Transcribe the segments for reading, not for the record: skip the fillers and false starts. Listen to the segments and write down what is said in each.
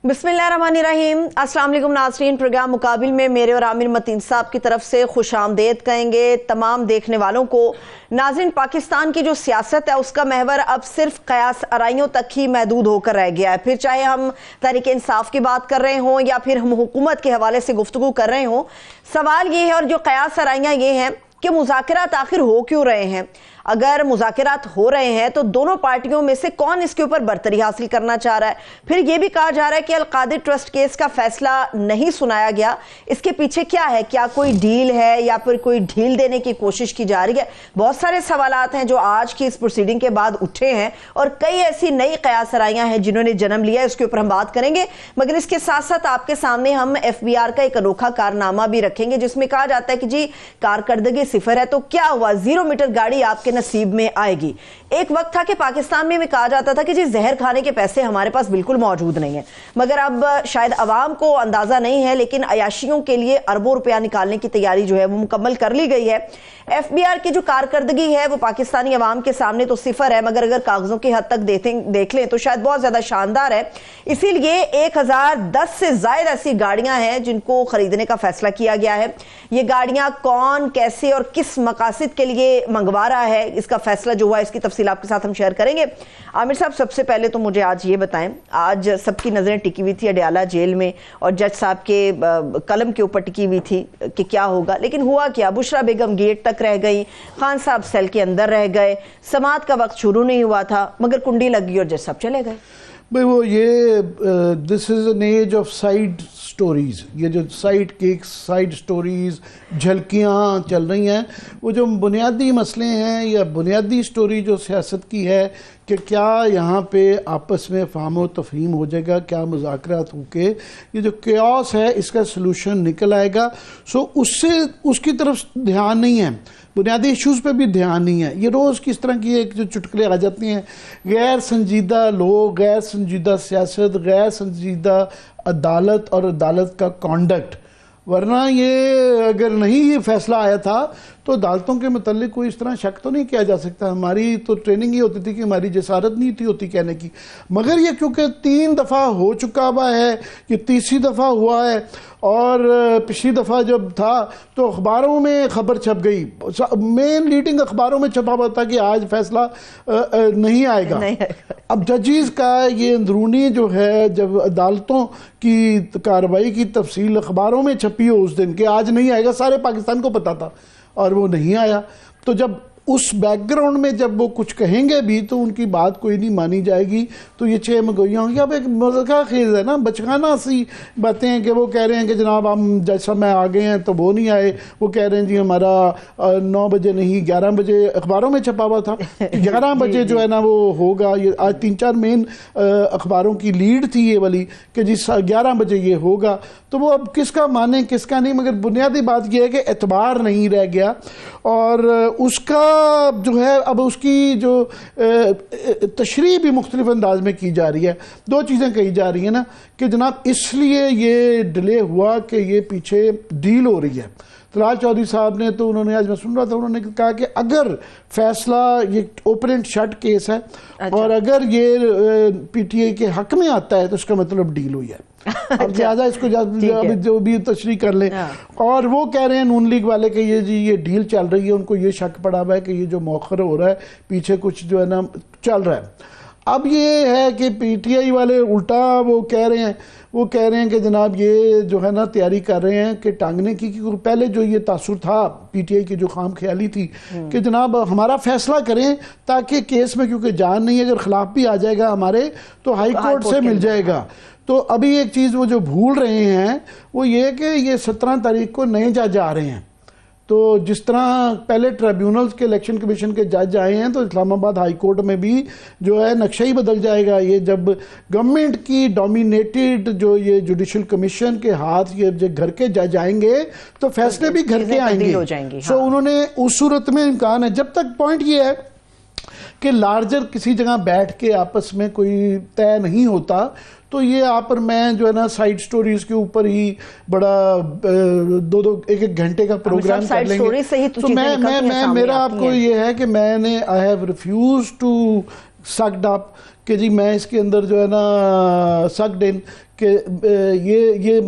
बिस्मिल्लाहिर्रहमानिर्रहीम। अस्सलाम वालेकुम नाज़रीन, प्रोग्राम मुकाबिल में मेरे और आमिर मतीन साहब की तरफ से खुश आमदेद कहेंगे तमाम देखने वालों को। नाज़रीन, पाकिस्तान की जो सियासत है उसका महवर अब सिर्फ क़यास आराइयों तक ही महदूद होकर रह गया है। फिर चाहे हम तहरीक इंसाफ की बात कर रहे हों या फिर हम हुकूमत के हवाले से गुफ्तगू कर रहे हों, सवाल ये है और जो क़यास आराइयाँ ये हैं कि मुज़ाकरात आखिर हो क्यों रहे हैं। अगर मुज़ाकरात हो रहे हैं तो दोनों पार्टियों में से कौन इसके ऊपर बरतरी हासिल करना चाह रहा है। फिर यह भी कहा जा रहा है कि अल-कादिर ट्रस्ट केस का फैसला नहीं सुनाया गया, इसके पीछे क्या है, क्या कोई डील है या फिर कोई ढील देने की कोशिश की जा रही है। बहुत सारे सवालात हैं जो आज की इस प्रोसीडिंग के बाद उठे हैं और कई ऐसी नई क़यास आराइयां हैं जिन्होंने जन्म लिया है, इसके ऊपर हम बात करेंगे। मगर इसके साथ साथ आपके सामने हम FBR का एक अनोखा कारनामा भी रखेंगे जिसमें कहा जाता है कि जी कारकर्दगी सिफर है तो क्या हुआ, 0 मीटर गाड़ी आपके नसीब में आएगी। एक वक्त था कि पाकिस्तान में कहा जाता था कि जी जहर खाने के पैसे हमारे पास बिल्कुल मौजूद नहीं है, मगर अब शायद अवाम को अंदाजा नहीं है लेकिन अयाशियों के लिए अरबों रुपया निकालने की तैयारी जो है वो मुकम्मल कर ली गई है। FBR की जो कारकर्दगी है वो पाकिस्तानी अवाम के सामने तो सिफर है, मगर अगर कागजों की हद तक देख लें तो शायद बहुत ज्यादा शानदार है। इसीलिए 1010 से ज्यादा ऐसी गाड़ियां हैं जिनको खरीदने का फैसला किया गया है। ये गाड़ियां कौन, कैसे और किस मकासद के लिए मंगवा रहा है, इसका फैसला जो हुआ इसकी तफसील आपके साथ हम शेयर करेंगे। आमिर साहब, सबसे पहले तो मुझे आज ये बताएं, आज सबकी नजरें टिकी हुई थी अडयाला जेल में और जज साहब के कलम के ऊपर टिकी हुई थी कि क्या होगा, लेकिन हुआ क्या। बुशरा बेगम गेट तक रह गई, खान साहब सेल के अंदर रह गए, समात का वक्त शुरू नहीं हुआ था मगर कुंडी लग गई और जज साहब चले गए। भाई वो ये this is an age of side stories, ये जो साइड केक्स, साइड स्टोरीज़, झलकियाँ चल रही हैं, वो जो बुनियादी मसले हैं या बुनियादी स्टोरी जो सियासत की है कि क्या यहाँ पे आपस में फ़हम तफ़हीम हो जाएगा, क्या मुज़ाकरात होके ये जो केओस है इसका सलूशन निकल आएगा। सो उससे उसकी तरफ ध्यान नहीं है, बुनियादी इश्यूज़ पे भी ध्यान नहीं है। ये रोज़ किस तरह की एक जो चुटकुले आ जाती हैं, गैर संजीदा लोग, गैर संजीदा सियासत, गैर संजीदा अदालत और अदालत का कॉन्डक्ट। वरना ये अगर नहीं ये फैसला आया था तो अदालतों के मतलब कोई इस तरह शक तो नहीं किया जा सकता। हमारी तो ट्रेनिंग ये होती थी कि हमारी जसारत नहीं थी होती कहने की, मगर ये क्योंकि 3 दफ़ा हो चुका हुआ है, ये तीसरी दफ़ा हुआ है और पिछली दफ़ा जब था तो अखबारों में खबर छप गई, मेन लीडिंग अखबारों में छपा हुआ था कि आज फैसला नहीं आएगा। अब जजेस का ये अंदरूनी जो है, जब अदालतों की कार्रवाई की तफसील अखबारों में छपी हो उस दिन कि आज नहीं आएगा, सारे पाकिस्तान को पता था और वो नहीं आया। तो जब उस बैकग्राउंड में जब वो कुछ कहेंगे भी तो उनकी बात कोई नहीं मानी जाएगी, तो ये 6 मगोइयाँ होंगी। अब एक मज़ाक़ खेज़ है ना, बचकाना सी बातें हैं कि वो कह रहे हैं कि जनाब हम जैसा मैं आ गए हैं तो वो नहीं आए, वो कह रहे हैं जी हमारा 9 बजे नहीं 11 बजे अखबारों में छपा हुआ था 11 बजे जो है ना वो होगा। ये आज 3-4 मेन अखबारों की लीड थी ये वाली कि जी 11 बजे ये होगा। तो वो अब किसका माने किसका नहीं, मगर बुनियादी बात यह है कि एतबार नहीं रह गया और उसका जो है अब उसकी जो तशरीह भी मुख्तलिफ अंदाज में की जा रही है। 2 चीज़ें कही जा रही हैं ना कि जनाब इसलिए ये डिले हुआ कि ये पीछे डील हो रही है। तलाल चौधरी साहब ने तो उन्होंने, आज मैं सुन रहा था, उन्होंने कहा कि अगर फैसला ये ओपन एंड शट केस है और अगर ये PTI के हक में आता है तो इसका मतलब डील हुई है। अब ज़्यादा इसको जो भी तशरीह कर ले। और वो कह रहे हैं नून लीग वाले कि ये जी ये डील चल रही है, उनको ये शक पड़ा हुआ है कि ये जो मौखर हो रहा है पीछे कुछ जो है ना चल रहा है। अब ये है कि PTI वाले उल्टा वो कह रहे हैं कि जनाब ये जो है ना तैयारी कर रहे हैं कि टांगने की, क्योंकि पहले जो ये तासुर था PTI की जो खाम ख्याली थी कि जनाब हमारा फैसला करें ताकि केस में, क्योंकि जान नहीं अगर खिलाफ भी आ जाएगा हमारे तो हाई कोर्ट से मिल जाएगा। तो अभी एक चीज़ वो जो भूल रहे हैं वो ये कि ये 17 तारीख को नए जज आ रहे हैं। तो जिस तरह पहले ट्रिब्यूनल्स के इलेक्शन कमीशन के जज आए हैं तो इस्लामाबाद हाई कोर्ट में भी जो है नक्शा ही बदल जाएगा। ये जब गवर्नमेंट की डोमिनेटेड जो ये जुडिशल कमीशन के हाथ ये जब घर के जज आएंगे तो फैसले भी घर के आएंगे। सो उन्होंने उस सूरत में इम्कान है, जब तक पॉइंट ये है कि लार्जर किसी जगह बैठ के आपस में कोई तय नहीं होता तो ये आप और मैं जो है ना साइड स्टोरीज के ऊपर ही बड़ा 1-1 घंटे का प्रोग्राम कर लेंगे। तो मैं मेरा आपको ये है कि मैंने I have refuse to sucked up कि जी मैं इसके अंदर जो है ना सक्ड इन कि ये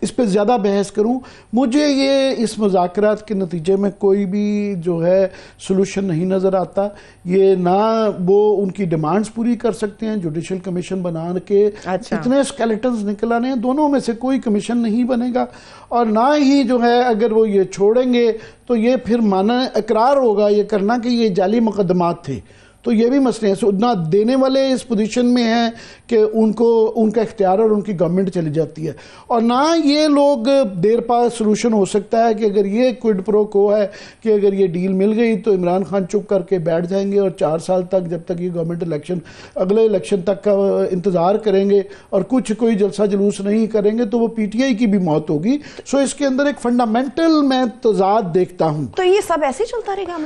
इस पे ज़्यादा बहस करूं, मुझे ये इस मुज़ाकरात के नतीजे में कोई भी जो है सलूशन नहीं नज़र आता। ये ना वो उनकी डिमांड्स पूरी कर सकते हैं, जुडिशल कमीशन बना के इतने स्केलेटन्स निकल आने हैं, दोनों में से कोई कमीशन नहीं बनेगा, और ना ही जो है अगर वो ये छोड़ेंगे तो ये फिर माना इकरार होगा ये करना कि ये जाली मुकदमात थे। तो ये भी मसले हैं, ना देने वाले इस पोजीशन में हैं कि उनको उनका इख्तियार और उनकी गवर्नमेंट चली जाती है, और ना ये लोग देर पा सलूशन हो सकता है कि अगर ये क्विड प्रो को है कि अगर ये डील मिल गई तो इमरान खान चुप करके बैठ जाएंगे और 4 साल तक जब तक ये गवर्नमेंट इलेक्शन अगले इलेक्शन तक का इंतज़ार करेंगे और कुछ कोई जलसा जुलूस नहीं करेंगे तो वो पीटीआई की भी मौत होगी। सो इसके अंदर एक फंडामेंटल मैं तजाद देखता हूँ। तो ये सब ऐसे ही चलता रहेगा?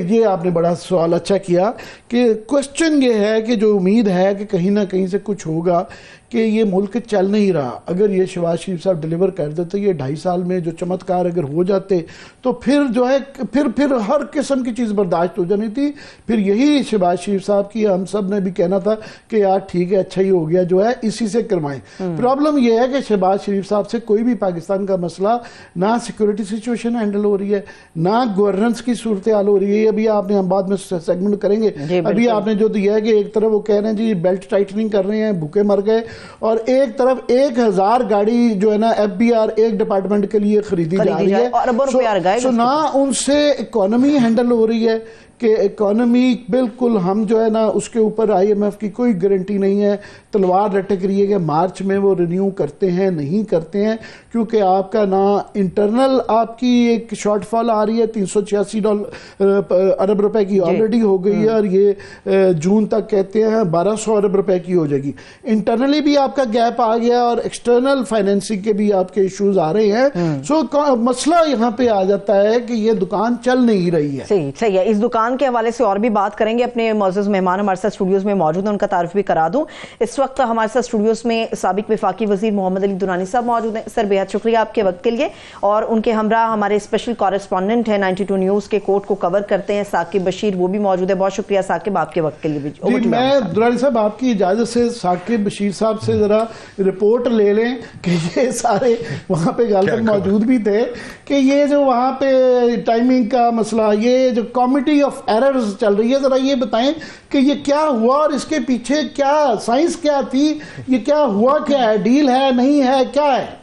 ये आपने बड़ा सवाल अच्छा किया कि क्वेश्चन ये है कि जो उम्मीद है कि कहीं ना कहीं से कुछ होगा कि ये मुल्क चल नहीं रहा, अगर ये शहबाज शरीफ साहब डिलीवर कर देते, ये 2.5 साल में जो चमत्कार अगर हो जाते तो फिर जो है फिर हर किस्म की चीज़ बर्दाश्त हो जानी थी। फिर यही शहबाज शरीफ साहब की हम सब ने भी कहना था कि यार ठीक है, अच्छा ही हो गया, जो है इसी से करवाएं। प्रॉब्लम यह है कि शहबाज शरीफ साहब से कोई भी पाकिस्तान का मसला, ना सिक्योरिटी सिचुएशन हैंडल हो रही है, ना गवर्नेंस की सूरत हाल हो रही है। अभी आपने, हम बाद में सेगमेंट करेंगे, अभी आपने जो दिया है कि एक तरफ वो कह रहे हैं जी बेल्ट टाइटनिंग कर रहे हैं, भूखे मर गए, और एक तरफ 1000 गाड़ी जो है ना एफबीआर एक डिपार्टमेंट के लिए खरीदी जा रही है, और ना उनसे इकोनॉमी हैंडल हो रही है कि इकोनॉमी बिल्कुल हम जो है ना उसके ऊपर आईएमएफ की कोई गारंटी नहीं है, तलवार लटक रही है कि मार्च में वो रिन्यू करते हैं नहीं करते हैं, क्योंकि आपका ना इंटरनल आपकी एक शॉर्टफॉल आ रही है, 386 अरब रुपए की ऑलरेडी हो गई है, और ये जून तक कहते हैं 1200 अरब रुपए की हो जाएगी। इंटरनली भी आपका गैप आ गया और एक्सटर्नल फाइनेंसिंग के भी आपके इश्यूज आ रहे हैं। सो मसला यहाँ पे आ जाता है कि ये दुकान चल नहीं रही है। सही है। इस दुकान के हवाले से और भी बात करेंगे। अपने मौजूद मेहमान हमारे साथ स्टूडियोज में मौजूद हैं, उनका तारुफ भी करा दूं। इस वक्त हमारे साथ स्टूडियोज में साबिक वफाकी वजीर मोहम्मद अली दुरानी साहब मौजूद हैं। सर, बेहद शुक्रिया आपके वक्त के लिए। और उनके हमरा हमारे स्पेशल कॉरेस्पॉन्डेंट हैं, 92 न्यूज़ के कोर्ट को कवर करते हैं, साकिब बशीर, वो भी मौजूद है। बहुत शुक्रिया साकिब आपके वक्त के लिए भी। मैं दुरानी साहब आपकी इजाजत से साकिब बशीर साहब से जरा रिपोर्ट ले लें कि ये सारे वहाँ पे गालिबन मौजूद भी थे कि ये जो वहाँ पे टाइमिंग का मसला, ये जो कमिटी ऑफ एरर्स चल रही है, जरा ये बताएं कि ये क्या हुआ और इसके पीछे क्या साइंस क्या थी, ये क्या हुआ, क्या है, डील है नहीं है, क्या है?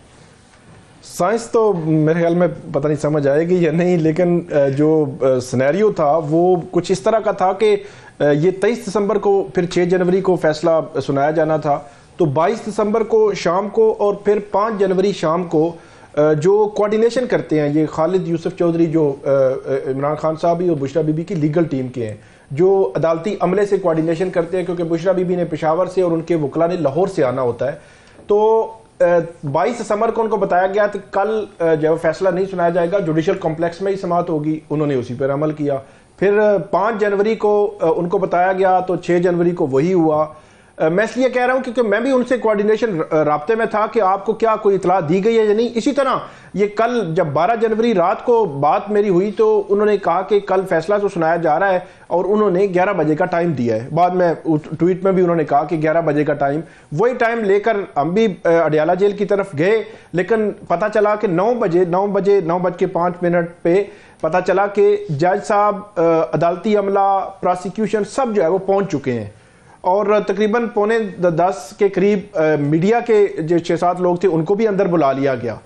साइंस तो मेरे ख्याल में पता नहीं समझ आएगी या नहीं, लेकिन जो सिनेरियो था वो कुछ इस तरह का था कि ये 23 दिसंबर को, फिर 6 जनवरी को फैसला सुनाया जाना था, तो 22 दिसंबर को शाम को और फिर 5 जनवरी शाम को जो कोऑर्डिनेशन करते हैं, ये खालिद यूसुफ चौधरी जो इमरान खान साहब ही और बुशरा बीबी की लीगल टीम के हैं, जो अदालती अमले से कोऑर्डिनेशन करते हैं, क्योंकि बुशरा बीबी ने पेशावर से और उनके वकला ने लाहौर से आना होता है। तो 22 दिसंबर को उनको बताया गया कि कल जब फैसला नहीं सुनाया जाएगा, जुडिशल कॉम्प्लेक्स में ही समाअत होगी, उन्होंने उसी पर अमल किया। फिर 5 जनवरी को उनको बताया गया, तो 6 जनवरी को वही हुआ। मैं इसलिए कह रहा हूं क्योंकि मैं भी उनसे कोऑर्डिनेशन राब्ते में था कि आपको क्या कोई इतला दी गई है या नहीं। इसी तरह ये कल जब 12 जनवरी रात को बात मेरी हुई तो उन्होंने कहा कि कल फैसला तो सुनाया जा रहा है, और उन्होंने 11 बजे का टाइम दिया है। बाद में ट्वीट में भी उन्होंने कहा कि 11 बजे का टाइम, वही टाइम लेकर हम भी अडियाला जेल की तरफ गए, लेकिन पता चला कि 9:05 पे पता चला कि जज साहब, अदालती अमला, प्रोसिक्यूशन सब जो है वो पहुंच चुके हैं, और तकरीबन 9:45 के करीब मीडिया के जो 6-7 लोग थे उनको भी अंदर बुला लिया गया,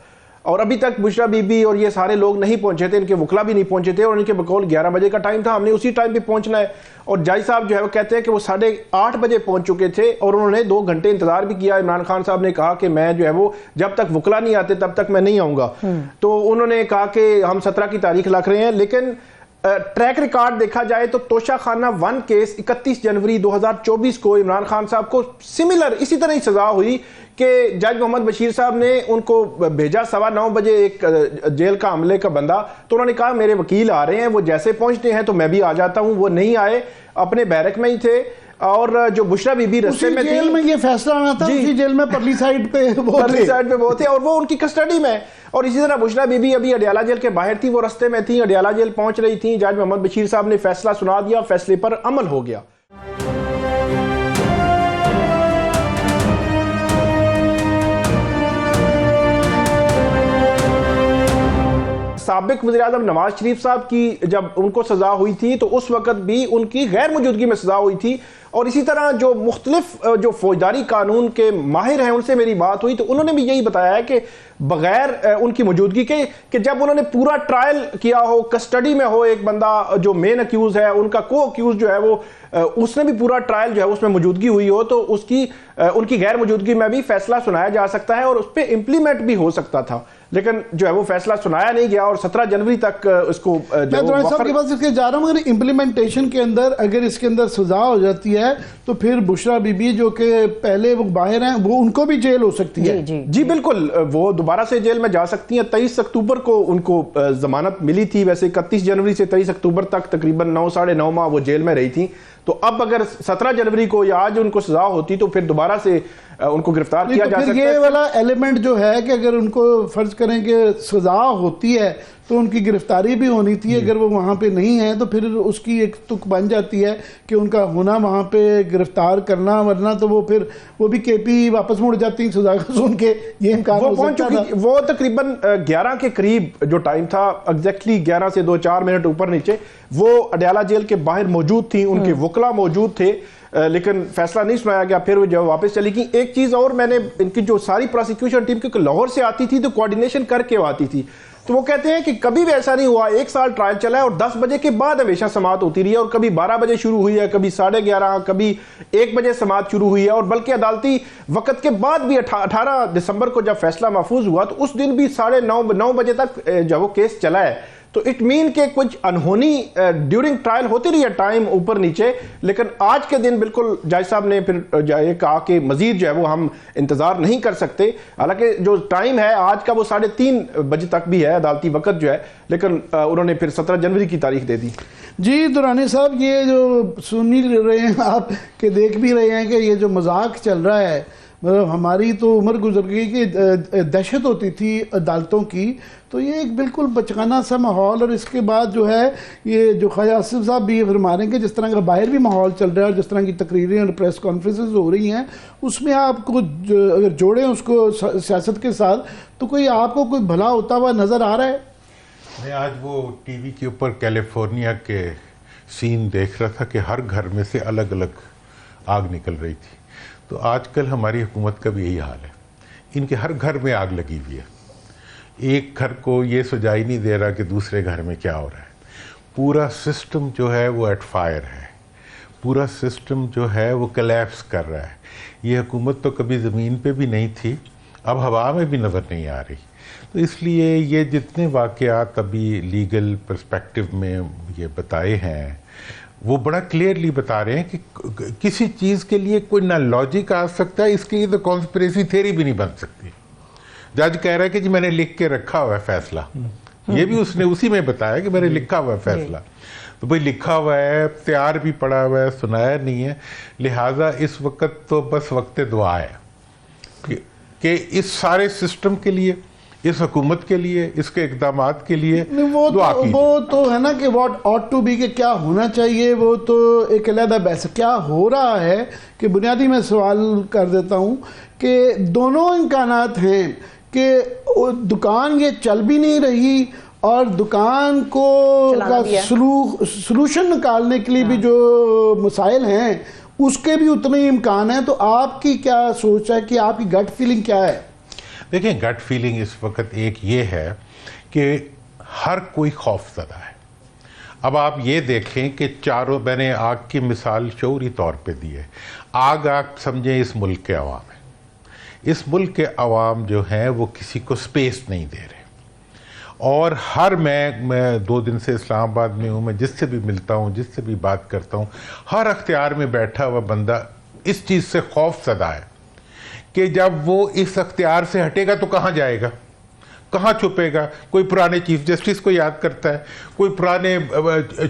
और अभी तक बुशरा बीबी और ये सारे लोग नहीं पहुंचे थे, इनके वकला भी नहीं पहुंचे थे, और इनके बकौल 11 बजे का टाइम था, हमने उसी टाइम पे पहुंचना है। और जज साहब जो है वो कहते हैं कि वो 8:30 बजे पहुंच चुके थे, और उन्होंने 2 घंटे इंतजार भी किया। इमरान खान साहब ने कहा कि मैं जो है वो जब तक वकला नहीं आते तब तक मैं नहीं आऊंगा। तो उन्होंने कहा कि हम 17 की तारीख रख रहे हैं, लेकिन ट्रैक रिकॉर्ड देखा जाए तो तोशा खाना 1 केस 31 जनवरी 2024 को इमरान खान साहब को सिमिलर इसी तरह ही सजा हुई कि जज मोहम्मद बशीर साहब ने उनको भेजा 9:15 बजे एक जेल का अमले का बंदा, तो उन्होंने कहा मेरे वकील आ रहे हैं, वो जैसे पहुंचते हैं तो मैं भी आ जाता हूं। वो नहीं आए, अपने बैरक में ही थे, और जो बुशरा बीबी रस्ते में जेल में ये फैसला आना था, उसी जेल में परली साइड पे वो थे, और वो उनकी कस्टडी में। और इसी तरह बुशरा बीबी अभी अडियाला जेल के बाहर थी, वो रस्ते में थी, अडियाला जेल पहुंच रही थी, जज मोहम्मद बशीर साहब ने फैसला सुना दिया, फैसले पर अमल हो गया। سابق وزیر اعظم نواز شریف صاحب کی جب ان کو سزا ہوئی تھی تو اس وقت بھی ان کی غیر موجودگی میں سزا ہوئی تھی، اور اسی طرح جو مختلف جو فوجداری قانون کے ماہر ہیں ان سے میری بات ہوئی تو انہوں نے بھی یہی بتایا ہے کہ بغیر ان کی موجودگی کے کہ جب انہوں نے پورا ٹرائل کیا ہو، کسٹڈی میں ہو ایک بندہ جو مین اکیوز ہے، ان کا کو اکیوز جو ہے وہ اس نے بھی پورا ٹرائل جو ہے اس میں موجودگی ہوئی ہو، تو ان کی غیر موجودگی میں بھی فیصلہ سنایا جا سکتا ہے اور اس پہ امپلیمنٹ بھی ہو سکتا تھا، لیکن جو ہے وہ فیصلہ سنایا نہیں گیا اور 17 جنوری تک اس کو میں دورانی صاحب کے پاس اس کے جا رہا ہوں، اگر امپلیمنٹیشن کے اندر اگر اس کے اندر سزا ہو جاتی ہے تو پھر بشرا بی بی جو کہ پہلے وہ باہر ہیں وہ ان کو بھی جیل ہو سکتی ہے۔ جی بالکل، وہ دوبارہ سے جیل میں جا سکتی ہیں۔ 23 اکتوبر کو ان کو ضمانت ملی تھی، ویسے 31 جنوری سے 23 اکتوبر تک تقریباً 9 ساڑھے 9 ماہ وہ جیل میں رہی تھیں، تو اب اگر 17 جنوری کو یا آج ان کو سزا ہوتی تو پھر دوبارہ سے ان کو گرفتار کیا جا سکتا ہے۔ یہ والا ایلیمنٹ جو ہے کہ اگر ان کو فرض کریں کہ سزا ہوتی ہے تو ان کی گرفتاری بھی ہونی تھی، اگر وہ وہاں پہ نہیں ہیں تو پھر اس کی ایک تک بن جاتی ہے کہ ان کا ہونا وہاں پہ گرفتار کرنا، ورنہ تو وہ پھر وہ بھی کے پی واپس مڑ جاتی ہیں سزا کو سن کے، یہ امکان ہو سکتا تھا۔ وہ تقریباً 11 کے قریب جو ٹائم تھا، ایگزیکٹلی 11 سے 2-4 منٹ اوپر نیچے، وہ اڈیالہ جیل کے باہر موجود تھیں، ان کے وکلا موجود تھے، لیکن فیصلہ نہیں سنایا گیا، پھر وہ جو واپس چلی گئی۔ ایک چیز اور، میں نے ان کی جو ساری پروسیکیوشن ٹیم کیونکہ لاہور سے آتی تھی تو کوارڈینیشن کر کے آتی تھی، تو وہ کہتے ہیں کہ کبھی بھی ایسا نہیں ہوا، 1 سال ٹرائل چلا ہے اور 10 بجے کے بعد ہمیشہ سماعت ہوتی رہی ہے، اور کبھی 12 بجے شروع ہوئی ہے، کبھی 11:30، کبھی 1 بجے سماعت شروع ہوئی ہے، اور بلکہ عدالتی وقت کے بعد بھی 18 دسمبر کو جب فیصلہ محفوظ ہوا تو اس دن بھی 9:30 بجے تک جو وہ کیس چلا ہے، تو اٹ مین کہ کچھ انہونی ڈیورنگ ٹرائل ہوتی رہی ہے ٹائم اوپر نیچے، لیکن آج کے دن بالکل جج صاحب نے پھر یہ کہا کہ مزید جو ہے وہ ہم انتظار نہیں کر سکتے، حالانکہ جو ٹائم ہے آج کا وہ 3:30 بجے تک بھی ہے عدالتی وقت جو ہے، لیکن انہوں نے پھر 17 جنوری کی تاریخ دے دی۔ جی درانی صاحب، یہ جو سن ہی رہے ہیں آپ کہ دیکھ بھی رہے ہیں کہ یہ جو مذاق چل رہا ہے، مطلب ہماری تو عمر گزر گئی کہ دہشت ہوتی تھی عدالتوں کی، تو یہ ایک بالکل بچگانہ سا ماحول، اور اس کے بعد جو ہے یہ جو خواجہ آصف صاحب بھی فرما رہے ہیں کہ جس طرح کا باہر بھی ماحول چل رہا ہے اور جس طرح کی تقریریں اور پریس کانفرنسز ہو رہی ہیں، اس میں آپ کو اگر جوڑیں اس کو سیاست کے ساتھ تو کوئی آپ کو کوئی بھلا ہوتا ہوا نظر آ رہا ہے؟ میں آج وہ ٹی وی کے اوپر کیلیفورنیا کے سین دیکھ رہا تھا کہ ہر گھر میں سے الگ الگ آگ نکل رہی تھی، تو آج کل ہماری حکومت کا بھی یہی حال ہے، ان کے ہر گھر میں آگ لگی ہوئی ہے، ایک گھر کو یہ سجائی نہیں دے رہا کہ دوسرے گھر میں کیا ہو رہا ہے، پورا سسٹم جو ہے وہ ایٹ فائر ہے، پورا سسٹم جو ہے وہ کلیپس کر رہا ہے۔ یہ حکومت تو کبھی زمین پہ بھی نہیں تھی، اب ہوا میں بھی نظر نہیں آ رہی، تو اس لیے یہ جتنے واقعات ابھی لیگل پرسپیکٹو میں یہ بتائے ہیں وہ بڑا کلیئرلی بتا رہے ہیں کہ کسی چیز کے لیے کوئی نہ لاجک آ سکتا ہے، اس کے لیے تو کانسپریسی تھیوری بھی نہیں بن سکتی۔ جج کہہ رہا ہے کہ جی میں نے لکھ کے رکھا ہوا ہے فیصلہ، یہ بھی اس نے اسی میں بتایا کہ میں نے لکھا ہوا ہے فیصلہ، تو بھئی لکھا ہوا ہے، تیار بھی پڑا ہوا ہے، سنایا نہیں ہے، لہٰذا اس وقت تو بس وقت دعا ہے کہ اس سارے سسٹم کے لیے، اس حکومت کے لیے، اس کے اقدامات کے لیے دعا کیجیے۔ وہ تو ہے نا کہ واٹ آٹ ٹو بی، کہ کیا ہونا چاہیے، وہ تو ایک علیحدہ بحث۔ کیا ہو رہا ہے کہ بنیادی میں سوال کر دیتا ہوں کہ دونوں امکانات ہیں کہ دکان یہ چل بھی نہیں رہی اور دکان کو سلوشن نکالنے کے لیے بھی جو مسائل ہیں اس کے بھی اتنے امکان ہیں، تو آپ کی کیا سوچ ہے کہ آپ کی گٹ فیلنگ کیا ہے؟ دیکھیں، گٹ فیلنگ اس وقت ایک یہ ہے کہ ہر کوئی خوف زدہ ہے۔ اب آپ یہ دیکھیں کہ چاروں، میں نے آگ کی مثال شعوری طور پہ دی ہے، آگ سمجھیں اس ملک کے عوام ہے، اس ملک کے عوام جو ہیں وہ کسی کو سپیس نہیں دے رہے، اور میں 2 دن سے اسلام آباد میں ہوں، میں جس سے بھی ملتا ہوں، جس سے بھی بات کرتا ہوں، ہر اختیار میں بیٹھا ہوا بندہ اس چیز سے خوف زدہ ہے کہ جب وہ اس اختیار سے ہٹے گا تو کہاں جائے گا، کہاں چھپے گا۔ کوئی پرانے چیف جسٹس کو یاد کرتا ہے، کوئی پرانے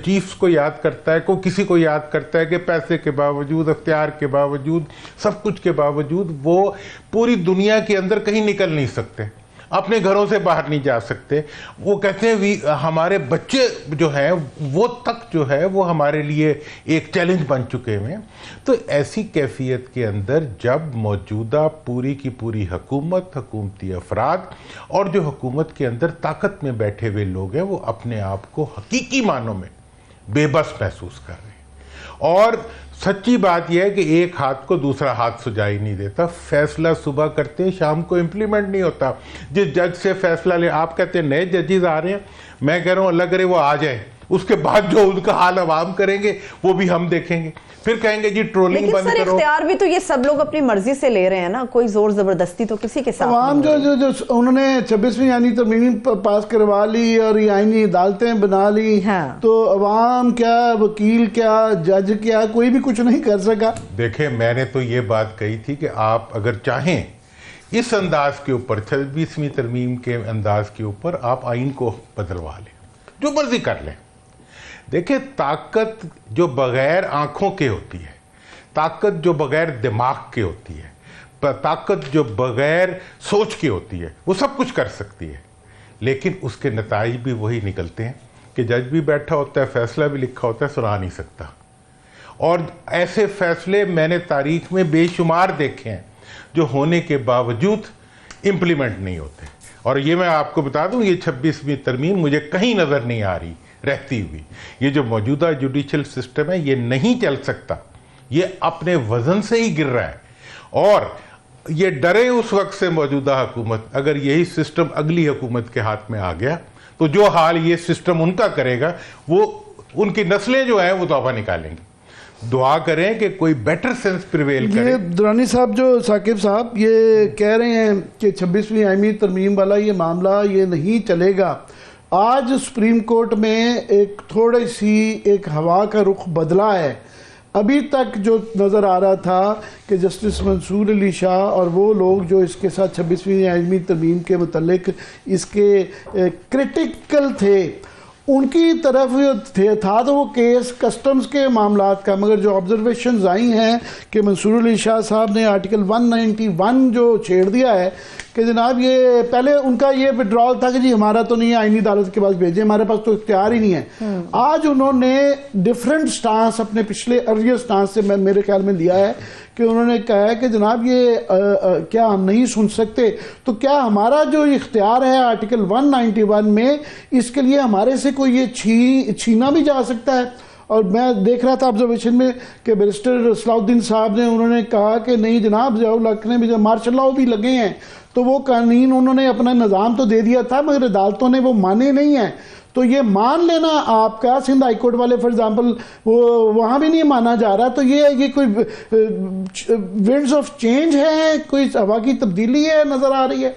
چیفز کو یاد کرتا ہے، کوئی کسی کو یاد کرتا ہے کہ پیسے کے باوجود، اختیار کے باوجود، سب کچھ کے باوجود وہ پوری دنیا کے اندر کہیں نکل نہیں سکتے۔ अपने घरों से बाहर नहीं जा सकते। वो कहते हैं हमारे बच्चे जो हैं वो तक जो है वो हमारे लिए एक चैलेंज बन चुके हैं। तो ऐसी कैफियत के अंदर जब मौजूदा पूरी की पूरी हुकूमत, हुकूमती अफराद और जो हुकूमत के अंदर ताकत में बैठे हुए लोग हैं वो अपने आप को हकीकी मानों में बेबस महसूस कर रहे हैं। और सच्ची बात यह है कि एक हाथ को दूसरा हाथ सुझाई नहीं देता। फैसला सुबह करते हैं, शाम को इम्प्लीमेंट नहीं होता। जिस जज से फैसला ले, आप कहते हैं नए जजेस आ रहे हैं, मैं कह रहा हूँ अल्लाह करे वो आ जाए, उसके बाद जो उनका हाल अवाम करेंगे वो भी हम देखेंगे। फिर कहेंगे जी ट्रोलिंग बंद करो। इख्तियार भी तो ये सब लोग अपनी मर्जी से ले रहे हैं ना, कोई जोर जबरदस्ती तो किसी के साथ अवाम जो उन्होंने 26वीं आईनी तरमीम पास करवा ली और ये आईनी अदालतें बना ली, हाँ। तो अवाम क्या, वकील क्या, जज क्या, कोई भी कुछ नहीं कर सका। देखिए मैंने तो ये बात कही थी कि आप अगर चाहें इस अंदाज के ऊपर 26वीं तरमीम के अंदाज के ऊपर आप आइन को बदलवा लें, जो मर्जी कर लें। देखिए ताकत जो बगैर आंखों के होती है, ताकत जो बगैर दिमाग के होती है, ताकत जो बगैर सोच के होती है, वो सब कुछ कर सकती है, लेकिन उसके नताइज भी वही निकलते हैं कि जज भी बैठा होता है, फैसला भी लिखा होता है, सुना नहीं सकता। और ऐसे फैसले मैंने तारीख में बेशुमार देखे हैं जो होने के बावजूद इम्प्लीमेंट नहीं होते। और ये मैं आपको बता दूं, ये 26वीं तरमीम मुझे कहीं नज़र नहीं आ रही रहती हुई। ये जो मौजूदा जुडिशल सिस्टम है ये नहीं चल सकता, ये अपने वजन से ही गिर रहा है। और ये डरे उस वक्त से मौजूदा हुकूमत, अगर यही सिस्टम अगली हुकूमत के हाथ में आ गया तो जो हाल ये सिस्टम उनका करेगा वो उनकी नस्लें जो हैं वो तौबा निकालेंगी। दुआ करें कि कोई बेटर सेंस प्रिवेल करे। ये दुरानी साहब, जो साकिब साहब ये कह रहे हैं कि 26वीं आईनी तरमीम वाला ये मामला ये नहीं चलेगा। आज सुप्रीम कोर्ट में एक थोड़ी सी एक हवा का रुख बदला है। अभी तक जो नज़र आ रहा था कि जस्टिस मंसूर अली शाह और वो लोग जो इसके साथ 26वीं आईनी तरमीम के मुतल्लिक इसके क्रिटिकल थे, उनकी तरफ था तो वो केस कस्टम्स के मामलात का, मगर जो ऑब्जर्वेशंस आई हैं कि मंसूर अली शाह साहब ने आर्टिकल 191 जो छेड़ दिया है कि जनाब ये पहले उनका ये विड्रॉल था कि जी हमारा तो नहीं है, आईनी अदालत के पास भेजें, हमारे पास तो इख्तियार ही नहीं है। आज उन्होंने डिफरेंट स्टांस अपने पिछले अर्लियर स्टांस से मेरे ख्याल में लिया है कि उन्होंने कहा है कि जनाब ये क्या हम नहीं सुन सकते, तो क्या हमारा जो इख्तियार है आर्टिकल 191 में, इसके लिए हमारे से कोई ये छीना भी जा सकता है। और मैं देख रहा था ऑब्जर्वेशन में कि बैरिस्टर सलाउद्दीन साहब ने उन्होंने कहा कि नहीं जनाब, ज़ियाउल हक ने भी जब मार्शल लॉ भी लगे हैं तो वो कानून उन्होंने अपना निज़ाम तो दे दिया था मगर अदालतों ने वो माने नहीं हैं। तो ये मान लेना आपका, सिंध हाई कोर्ट वाले फॉर एग्जांपल वो वहाँ भी नहीं माना जा रहा, तो ये कोई विंड्स ऑफ चेंज है, कोई हवा की तब्दीली है नज़र आ रही है।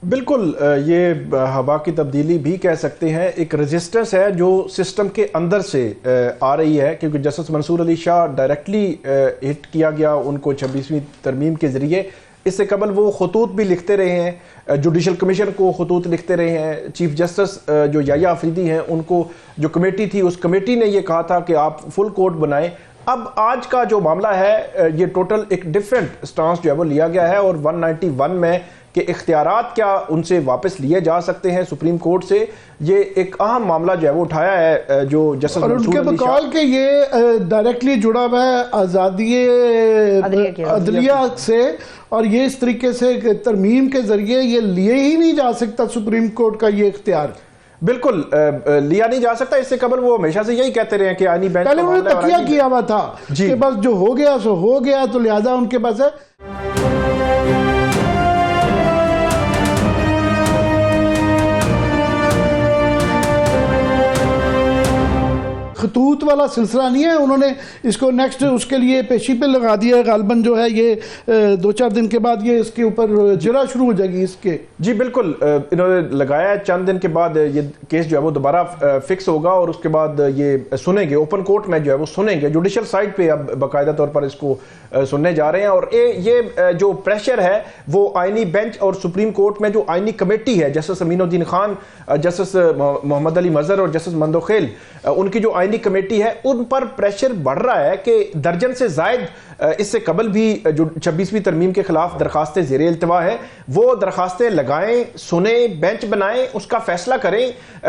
बिल्कुल, ये हवा की तब्दीली भी कह सकते हैं। एक रेजिस्टेंस है जो सिस्टम के अंदर से आ रही है, क्योंकि justice Mansoor Ali Shah directly hit किया गया उनको 26वीं तरमीम के ज़रिए। इससे कबल वो खतूत भी लिखते रहे हैं, जुडिशल कमीशन को खतूत लिखते रहे हैं। चीफ जस्टिस जो याया अफरीदी हैं उनको जो कमेटी थी, उस कमेटी ने ये कहा था कि आप फुल कोर्ट बनाएं। अब आज का जो मामला है ये टोटल एक डिफरेंट स्टांस जो है वो लिया गया है, और 191 में कि इख्तियारात क्या उनसे वापस लिए जा सकते हैं सुप्रीम कोर्ट से, ये एक अहम मामला जो है वो उठाया है जो जस्टिस और उनके बकौल के ये डायरेक्टली जुड़ा हुआ है आज़ादी अदलिया से, और ये इस तरीके से तरमीम के जरिए ये लिए ही नहीं जा सकता सुप्रीम कोर्ट का ये इख्तियार। बिल्कुल लिया नहीं जा सकता। इससे कबल वो हमेशा से यही कहते रहे कि आईनी बेंच पहले उन्होंने तकिया किया हुआ था कि बस जो हो गया सो हो गया, तो लिहाजा उनके पास है। खतूत वाला सिलसिला नहीं है, उन्होंने इसको नेक्स्ट उसके लिए पेशी पे लगा दिया है। गालबन जो है ये 2-4 दिन के बाद ये इसके ऊपर जरा शुरू हो जाएगी इसके। जी बिल्कुल, इन्होंने लगाया है। चंद दिन के बाद ये केस जो है वो दोबारा फिक्स होगा और उसके बाद ये सुनेंगे, ओपन कोर्ट में जो है वो सुनेंगे, जुडिशल साइड पे अब बाकायदा तौर पर इसको सुनने जा रहे हैं। और ये जो प्रेशर है वो आईनी बेंच और सुप्रीम कोर्ट में जो आईनी कमेटी है, जस्टिस अमीनुद्दीन खान, जस्टिस मोहम्मद अली मजहर और जस्टिस मंदोखेल, उनकी जो आईनी कमेटी है उन पर प्रेशर बढ़ रहा है कि दर्जन से जायद اس سے قبل بھی جو 26ویں ترمیم کے خلاف درخواستیں زیر التوا ہے وہ درخواستیں لگائیں, سنیں, بینچ بنائیں, اس کا فیصلہ کریں,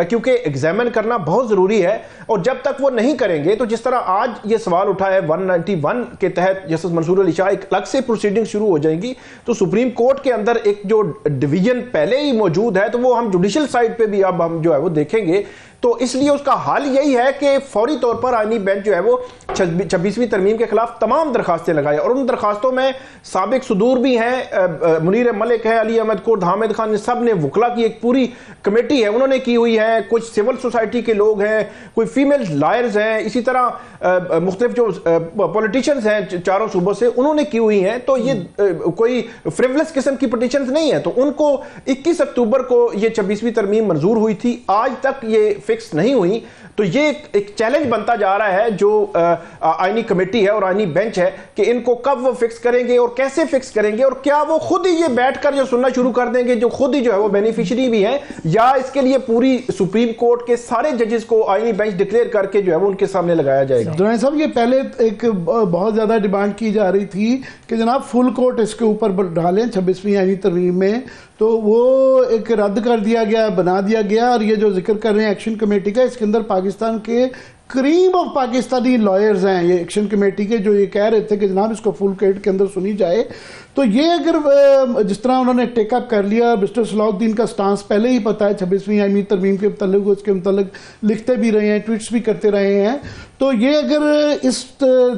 کیونکہ ایگزامن کرنا بہت ضروری ہے. اور جب تک وہ نہیں کریں گے تو جس طرح آج یہ سوال اٹھا ہے 191 کے تحت جسٹس منصور علی شاہ, ایک الگ سے پروسیڈنگ شروع ہو جائیں گی, تو سپریم کورٹ کے اندر ایک جو ڈویژن پہلے ہی موجود ہے تو وہ ہم جوڈیشل سائڈ پہ بھی اب ہم جو ہے وہ دیکھیں گے. تو اس لیے اس کا حل یہی ہے کہ فوری طور پر آئینی بینچ جو ہے وہ 26ویں ترمیم کے خلاف تمام درخواستیں لگائے, اور ان درخواستوں میں سابق صدور بھی ہیں, منیر ملک ہے, علی احمد کرد, حامد خان, سب نے وکلا کی ایک پوری کمیٹی ہے انہوں نے کی ہوئی ہے, کچھ سول سوسائٹی کے لوگ ہیں, کوئی فیمیل لائرز ہیں, اسی طرح مختلف جو پولیٹیشنز ہیں چاروں صوبوں سے انہوں نے کی ہوئی ہیں. تو یہ کوئی فریولس قسم کی پٹیشنز نہیں ہیں, تو ان کو 21 اکتوبر کو یہ 26ویں ترمیم منظور ہوئی تھی, آج تک یہ فکس نہیں ہوئی. تو یہ ایک چیلنج بنتا جا رہا ہے جو آئینی کمیٹی ہے اور آئینی بینچ ہے کہ ان کو کب وہ فکس کریں گے اور کیسے فکس کریں گے, اور کیا وہ خود ہی یہ بیٹھ کر جو سننا شروع کر دیں گے جو خود ہی جو ہے وہ بینیفیشری بھی ہیں, یا اس کے لیے پوری سپریم کورٹ کے سارے ججز کو آئینی بینچ ڈکلیئر کر کے جو ہے وہ ان کے سامنے لگایا جائے گا. درانی صاحب, یہ پہلے ایک بہت زیادہ ڈیمانڈ کی جا رہی تھی کہ جناب فل کورٹ اس کے اوپر ڈالیں 26ویں آئینی ترمیم میں, تو وہ ایک رد کر دیا گیا, بنا دیا گیا. اور یہ جو ذکر کر رہے ہیں ایکشن کمیٹی کا, اس کے اندر پاکستان کے کریم آف پاکستانی لائرز ہیں یہ ایکشن کمیٹی کے, جو یہ کہہ رہے تھے کہ جناب اس کو فل کورٹ کے اندر سنی جائے. تو یہ اگر جس طرح انہوں نے ٹیک اپ کر لیا, مسٹر صلاح الدین کا سٹانس پہلے ہی پتا ہے 26ویں آئینی ترمیم کے متعلق, اس کے متعلق لکھتے بھی رہے ہیں, ٹویٹس بھی کرتے رہے ہیں, تو یہ اگر اس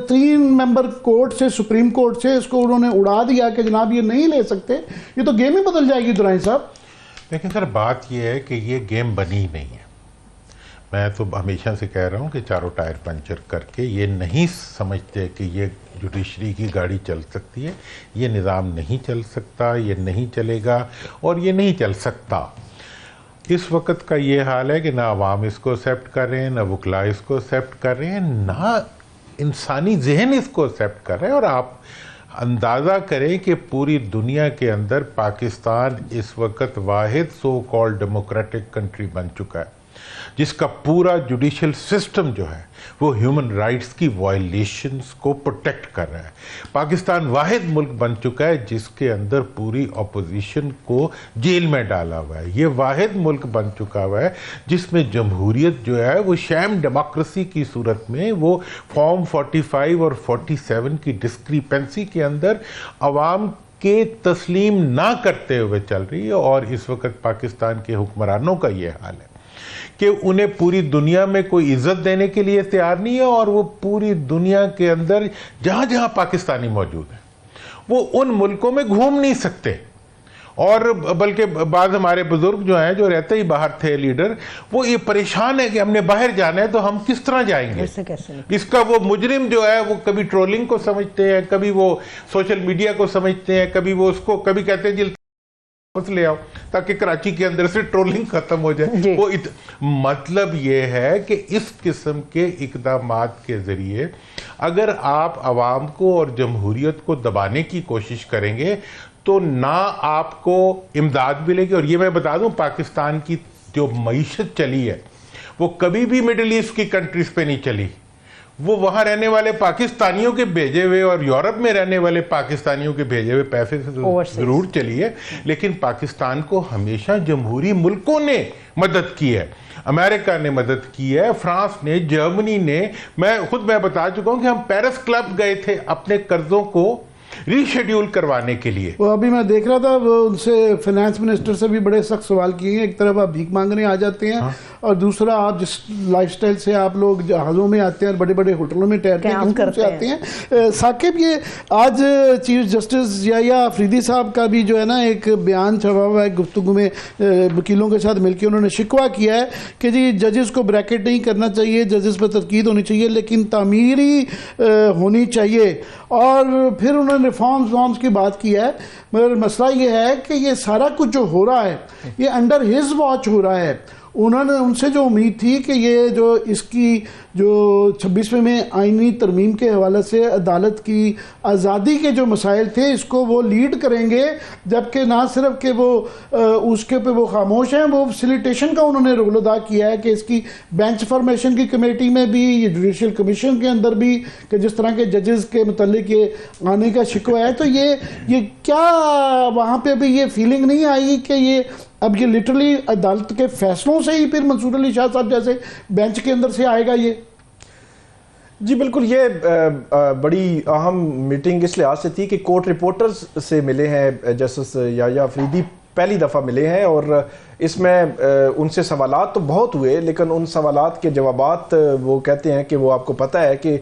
3 ممبر کورٹ سے, سپریم کورٹ سے اس کو انہوں نے اڑا دیا کہ جناب یہ نہیں لے سکتے, یہ تو گیم ہی بدل جائے گی درانی صاحب. لیکن سر بات یہ ہے کہ یہ گیم بنی نہیں ہے. میں تو ہمیشہ سے کہہ رہا ہوں کہ چاروں ٹائر پنچر کر کے یہ نہیں سمجھتے کہ یہ جوڈیشری کی گاڑی چل سکتی ہے. یہ نظام نہیں چل سکتا, یہ نہیں چلے گا اور یہ نہیں چل سکتا. اس وقت کا یہ حال ہے کہ نہ عوام اس کو ایکسیپٹ کر رہے ہیں, نہ وکلا اس کو ایکسیپٹ کر رہے ہیں, نہ انسانی ذہن اس کو ایکسیپٹ کر رہے ہیں. اور آپ اندازہ کریں کہ پوری دنیا کے اندر پاکستان اس وقت واحد سو کال ڈیموکریٹک کنٹری بن چکا ہے جس کا پورا جوڈیشل سسٹم جو ہے وہ ہیومن رائٹس کی وائلیشنز کو پروٹیکٹ کر رہا ہے. پاکستان واحد ملک بن چکا ہے جس کے اندر پوری اپوزیشن کو جیل میں ڈالا ہوا ہے. یہ واحد ملک بن چکا ہوا ہے جس میں جمہوریت جو ہے وہ شام ڈیموکریسی کی صورت میں وہ فارم 45 اور 47 کی ڈسکریپنسی کے اندر عوام کے تسلیم نہ کرتے ہوئے چل رہی ہے. اور اس وقت پاکستان کے حکمرانوں کا یہ حال ہے کہ انہیں پوری دنیا میں کوئی عزت دینے کے لیے تیار نہیں ہے, اور وہ پوری دنیا کے اندر جہاں جہاں پاکستانی موجود ہیں وہ ان ملکوں میں گھوم نہیں سکتے. اور بلکہ بعض ہمارے بزرگ جو ہیں جو رہتے ہی باہر تھے لیڈر, وہ یہ پریشان ہے کہ ہم نے باہر جانا ہے تو ہم کس طرح جائیں گے. اس کا وہ مجرم جو ہے وہ کبھی ٹرولنگ کو سمجھتے ہیں, کبھی وہ سوشل میڈیا کو سمجھتے ہیں, کبھی وہ اس کو کبھی کہتے ہیں جی لے آؤ تاکہ کراچی کے اندر سے ٹرولنگ ختم ہو جائے. وہ مطلب یہ ہے کہ اس قسم کے اقدامات کے ذریعے اگر آپ عوام کو اور جمہوریت کو دبانے کی کوشش کریں گے تو نہ آپ کو امداد ملے گی. اور یہ میں بتا دوں, پاکستان کی جو معیشت چلی ہے وہ کبھی بھی مڈل ایسٹ کی کنٹریز پہ نہیں چلی. وہ وہاں رہنے والے پاکستانیوں کے بھیجے ہوئے اور یورپ میں رہنے والے پاکستانیوں کے بھیجے ہوئے پیسے سے ضرور چلی ہے, لیکن پاکستان کو ہمیشہ جمہوری ملکوں نے مدد کی ہے. امریکہ نے مدد کی ہے, فرانس نے, جرمنی نے. میں بتا چکا ہوں کہ ہم پیرس کلب گئے تھے اپنے قرضوں کو ری شیڈیول کروانے کے لیے. وہ ابھی میں دیکھ رہا تھا, وہ ان سے فائنانس منسٹر سے بھی بڑے سخت سوال کیے ہیں. ایک طرف آپ بھیک مانگنے آ جاتے ہیں اور دوسرا آپ جس لائف سٹائل سے آپ لوگ جہازوں میں آتے ہیں اور بڑے بڑے ہوٹلوں میں ٹھہرتے ہیں. ثاقب, یہ آج چیف جسٹس یحییٰ آفریدی صاحب کا بھی جو ہے نا ایک بیان چھپا ہوا ہے, گفتگو میں وکیلوں کے ساتھ مل کے انہوں نے شکوہ کیا ہے کہ جی ججز کو بریکٹ نہیں کرنا چاہیے, ججز پر تنقید ہونی چاہیے لیکن تعمیری ہونی چاہیے. اور پھر انہوں نے ریفارمز کی بات کی ہے, مگر مسئلہ یہ ہے کہ یہ سارا کچھ جو ہو رہا ہے یہ انڈر ہز واچ ہو رہا ہے. انہوں نے ان سے جو امید تھی کہ یہ جو اس کی جو 26ویں میں آئینی ترمیم کے حوالے سے عدالت کی آزادی کے جو مسائل تھے اس کو وہ لیڈ کریں گے، جبکہ نہ صرف کہ وہ اس کے پہ وہ خاموش ہیں، وہ فیسیلیٹیشن کا انہوں نے رول ادا کیا ہے کہ اس کی بینچ فارمیشن کی کمیٹی میں بھی، یہ جوڈیشل کمیشن کے اندر بھی، کہ جس طرح کے ججز کے متعلق یہ آنے کا شکوہ ہے، تو یہ کیا وہاں پہ ابھی یہ فیلنگ نہیں آئی کہ یہ اب یہ لٹرلی عدالت کے فیصلوں سے ہی پھر منصور علی شاہ صاحب جیسے بینچ کے اندر سے آئے گا یہ؟ جی بالکل، یہ بڑی اہم میٹنگ اس لحاظ سے تھی کہ کورٹ رپورٹرز سے ملے ہیں جسٹس یحییٰ افریدی، پہلی دفعہ ملے ہیں، اور اس میں ان سے سوالات تو بہت ہوئے، لیکن ان سوالات کے جوابات وہ کہتے ہیں کہ وہ آپ کو پتہ ہے کہ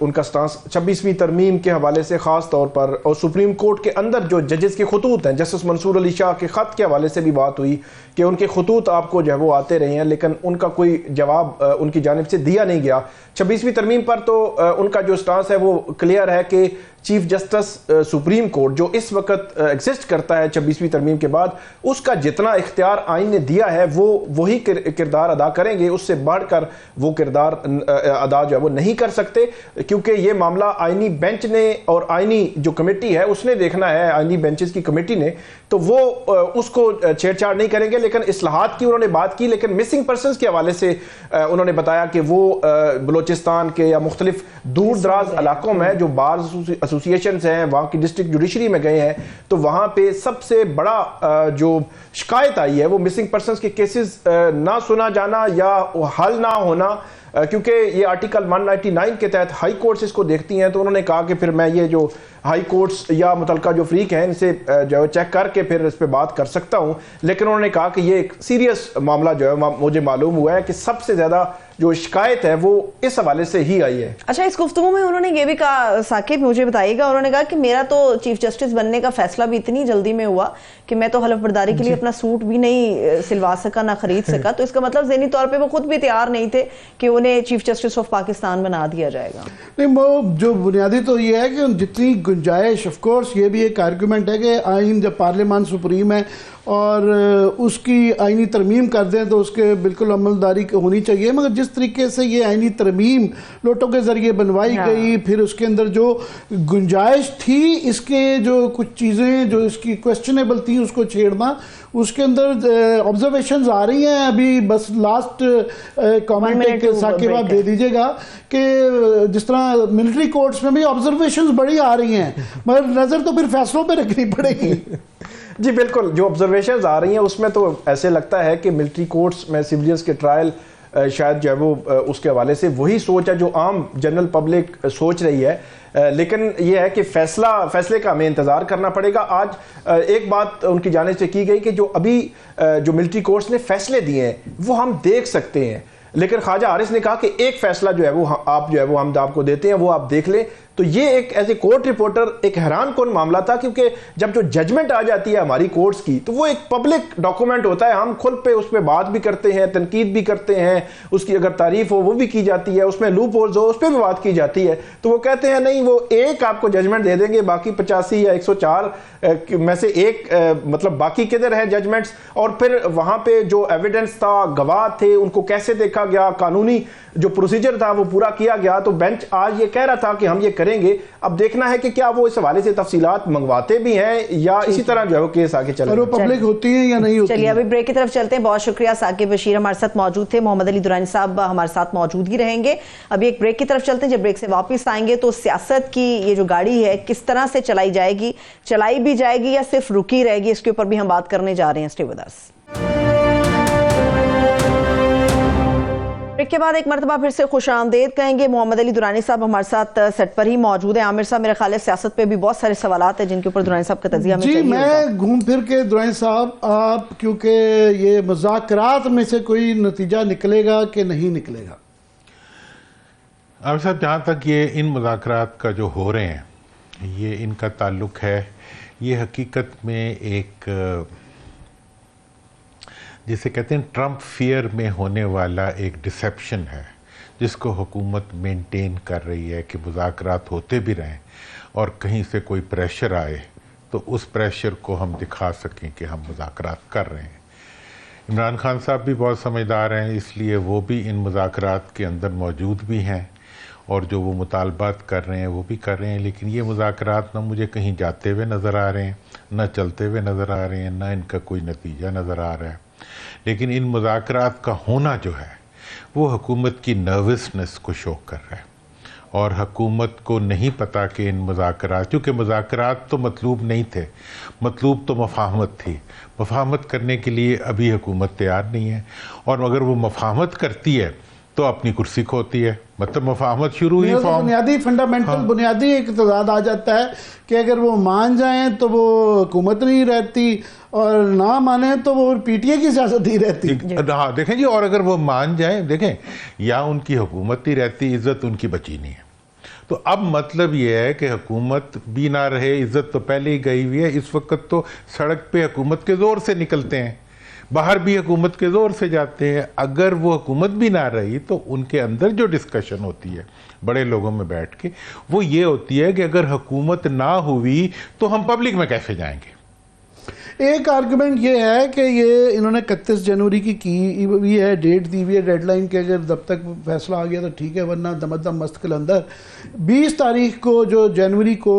ان کا سٹانس 26ویں ترمیم کے حوالے سے خاص طور پر، اور سپریم کورٹ کے اندر جو ججز کے خطوط ہیں، جسٹس منصور علی شاہ کے خط کے حوالے سے بھی بات ہوئی کہ ان کے خطوط آپ کو جو ہے وہ آتے رہے ہیں، لیکن ان کا کوئی جواب ان کی جانب سے دیا نہیں گیا۔ 26ویں ترمیم پر تو ان کا جو سٹانس ہے وہ کلیئر ہے کہ چیف جسٹس سپریم کورٹ جو اس وقت ایگزسٹ کرتا ہے 26ویں ترمیم کے بعد، اس کا جتنا اختیار آئین نے دیا ہے وہ وہی کردار ادا کریں گے، اس سے بڑھ کر وہ کردار ادا جو ہے وہ نہیں کر سکتے، کیونکہ یہ معاملہ آئینی بینچ نے اور آئینی جو کمیٹی ہے اس نے دیکھنا ہے، آئینی بینچز کی کمیٹی نے، تو وہ اس کو چھیڑ چھاڑ نہیں کریں گے۔ لیکن اصلاحات کی انہوں نے بات کی، لیکن مسنگ پرسنز کے حوالے سے انہوں نے بتایا کہ وہ بلوچستان کے یا مختلف دور دراز علاقوں میں جو بارز ایسوسیشنز ہیں، وہاں کی ڈسٹرکٹ جوڈیشری میں گئے ہیں، تو وہاں پہ سب سے بڑا جو شکایت آئی ہے وہ مسنگ پرسنز کے کیسز نہ سنا جانا یا حل نہ ہونا، کیونکہ یہ آرٹیکل 199 کے تحت ہائی کورٹس اس کو دیکھتی ہیں۔ تو انہوں نے کہا کہ پھر میں یہ جو ہائی کورٹس یا متعلقہ جو فریق ہیں ان سے جو ہے چیک کر کے پھر اس پہ بات کر سکتا ہوں، لیکن انہوں نے کہا کہ یہ ایک سیریس معاملہ جو ہے مجھے معلوم ہوا ہے کہ سب سے زیادہ جو شکایت ہے وہ اس حوالے سے ہی آئی ہے۔ اچھا، اس گفتگو میں انہوں نے یہ بھی کہا، ثاقب مجھے بتائیے گا، انہوں نے کہا کہ میرا تو چیف جسٹس بننے کا فیصلہ بھی اتنی جلدی میں ہوا کہ میں تو حلف برداری کے لیے اپنا سوٹ بھی نہیں سلوا سکا، نہ خرید سکا، تو اس کا مطلب ذہنی طور پہ وہ خود بھی تیار نہیں تھے کہ انہیں چیف جسٹس آف پاکستان بنا دیا جائے گا۔ نہیں، وہ جو بنیادی تو یہ ہے کہ جتنی گنجائش، آف کورس یہ بھی ایک آرگومنٹ ہے کہ آئین جب پارلیمان سپریم ہے اور اس کی آئینی ترمیم کر دیں تو اس کے بالکل عملداری ہونی چاہیے، مگر جس طریقے سے یہ آئینی ترمیم لوٹوں کے ذریعے بنوائی گئی، پھر اس کے اندر جو گنجائش تھی اس کے جو کچھ چیزیں جو اس کی کویسچنیبل تھیں اس کو چھیڑنا، اس کے اندر آبزرویشنز آ رہی ہیں۔ ابھی بس لاسٹ کامنٹ ثاقب آپ دے دیجیے گا کہ جس طرح ملٹری کورٹس میں بھی آبزرویشنز بڑی آ رہی ہیں، مگر نظر تو پھر فیصلوں پہ رکھنی پڑے گی۔ جی بالکل، جو آبزرویشنز آ رہی ہیں اس میں تو ایسے لگتا ہے کہ ملٹری کورٹس میں سویلینز کے ٹرائل شاید جو ہے وہ اس کے حوالے سے وہی سوچ ہے جو عام جنرل پبلک سوچ رہی ہے، لیکن یہ ہے کہ فیصلے کا ہمیں انتظار کرنا پڑے گا۔ آج ایک بات ان کی جانب سے کی گئی کہ جو ابھی جو ملٹری کورٹس نے فیصلے دیے ہیں وہ ہم دیکھ سکتے ہیں، لیکن خواجہ حارث نے کہا کہ ایک فیصلہ جو ہے وہ آپ جو ہے وہ ہم آپ کو دیتے ہیں، وہ آپ دیکھ لیں۔ تو یہ ایک ایز اے کورٹ رپورٹر ایک حیران کن معاملہ تھا، کیونکہ جب جو ججمنٹ آ جاتی ہے ہماری کورٹس کی تو وہ ایک پبلک ڈاکومنٹ ہوتا ہے، ہم کھل پہ اس پہ بات بھی کرتے ہیں، تنقید بھی کرتے ہیں، اس کی اگر تعریف ہو وہ بھی کی جاتی ہے، اس میں لوپ ہولز ہو اس پہ بھی بات کی جاتی ہے۔ تو وہ کہتے ہیں نہیں، وہ ایک آپ کو ججمنٹ دے دیں گے، باقی 85 یا 104 میں سے ایک مطلب باقی کدھر ہے ججمنٹس، اور پھر وہاں پہ جو ایویڈنس تھا، گواہ تھے، ان کو کیسے دیکھا گیا، قانونی جو پروسیجر تھا وہ پورا کیا گیا۔ تو بینچ آج یہ کہہ رہا تھا کہ ہم یہ کریں گے، اب دیکھنا ہے کہ کیا وہ اس حوالے سے تفصیلات منگواتے بھی ہیں یا اسی طرح جو ہے وہ کیس آگے چلے، اور وہ پبلک ہوتی ہیں یا نہیں ہوتی۔ چلیے ابھی بریک کی طرف چلتے ہیں۔ بہت شکریہ، ثاقب بشیر ہمارے ساتھ موجود تھے، محمد علی درانی صاحب ہمارے ساتھ موجود ہی رہیں گے۔ ابھی ایک بریک کی طرف چلتے ہیں، جب بریک سے واپس آئیں گے تو سیاست کی یہ جو گاڑی ہے کس طرح سے چلائی جائے گی، چلائی بھی جائے گی یا صرف رکی رہے گی، اس کے اوپر بھی ہم بات کرنے جا رہے ہیں۔ Stay with us. بریک کے بعد ایک مرتبہ پھر سے خوش آمدید کہیں گے۔ محمد علی درانی صاحب ہمارے ساتھ سیٹ پر ہی موجود ہیں۔ عامر صاحب، میرے خیال ہے سیاست پہ بھی بہت سارے سوالات ہیں جن کے اوپر درانی صاحب کا تجزیہ ہمیں چاہیے ہوگا۔ میں گھوم پھر کے درانی صاحب، آپ کیونکہ یہ مذاکرات میں سے کوئی نتیجہ نکلے گا کہ نہیں نکلے گا؟ عامر صاحب، جہاں تک یہ ان مذاکرات کا جو ہو رہے ہیں یہ ان کا تعلق ہے، یہ حقیقت میں ایک جسے کہتے ہیں ٹرمپ فیئر میں ہونے والا ایک ڈسیپشن ہے، جس کو حکومت مینٹین کر رہی ہے کہ مذاکرات ہوتے بھی رہیں اور کہیں سے کوئی پریشر آئے تو اس پریشر کو ہم دکھا سکیں کہ ہم مذاکرات کر رہے ہیں۔ عمران خان صاحب بھی بہت سمجھدار ہیں، اس لیے وہ بھی ان مذاکرات کے اندر موجود بھی ہیں، اور جو وہ مطالبات کر رہے ہیں وہ بھی کر رہے ہیں، لیکن یہ مذاکرات نہ مجھے کہیں جاتے ہوئے نظر آ رہے ہیں، نہ چلتے ہوئے نظر آ رہے ہیں، نہ ان کا کوئی نتیجہ نظر آ رہا ہے۔ لیکن ان مذاکرات کا ہونا جو ہے وہ حکومت کی نروسنس کو شو کر رہا ہے، اور حکومت کو نہیں پتا کہ ان مذاکرات، کیونکہ مذاکرات تو مطلوب نہیں تھے، مطلوب تو مفاہمت تھی، مفاہمت کرنے کے لیے ابھی حکومت تیار نہیں ہے، اور اگر وہ مفاہمت کرتی ہے تو اپنی کرسی کھوتی ہے، مطلب مفاہمت شروع ہی فارم بنیادی فنڈامنٹل بنیادی ایک تضاد آ جاتا ہے کہ اگر وہ مان جائیں تو وہ حکومت نہیں رہتی، اور نہ مانیں تو وہ پی ٹی اے کی سیاست ہی رہتی۔ ہاں دیکھیں جی، اور اگر وہ مان جائیں، دیکھیں یا ان کی حکومت ہی رہتی، عزت ان کی بچی نہیں ہے۔ تو اب مطلب یہ ہے کہ حکومت بھی نہ رہے، عزت تو پہلے ہی گئی ہوئی ہے، اس وقت تو سڑک پہ حکومت کے زور سے نکلتے ہیں، باہر بھی حکومت کے زور سے جاتے ہیں۔ اگر وہ حکومت بھی نہ رہی تو ان کے اندر جو ڈسکشن ہوتی ہے بڑے لوگوں میں بیٹھ کے، وہ یہ ہوتی ہے کہ اگر حکومت نہ ہوئی تو ہم پبلک میں کیسے جائیں گے۔ ایک آرگومنٹ یہ ہے کہ یہ انہوں نے 31 جنوری کی ہوئی ہے، ڈیٹ دی ہوئی ہے، ڈیڈ لائن کے، اگر جب تک فیصلہ آ گیا تو ٹھیک ہے، ورنہ دمدم مست قلندر۔ 20 تاریخ کو جو جنوری کو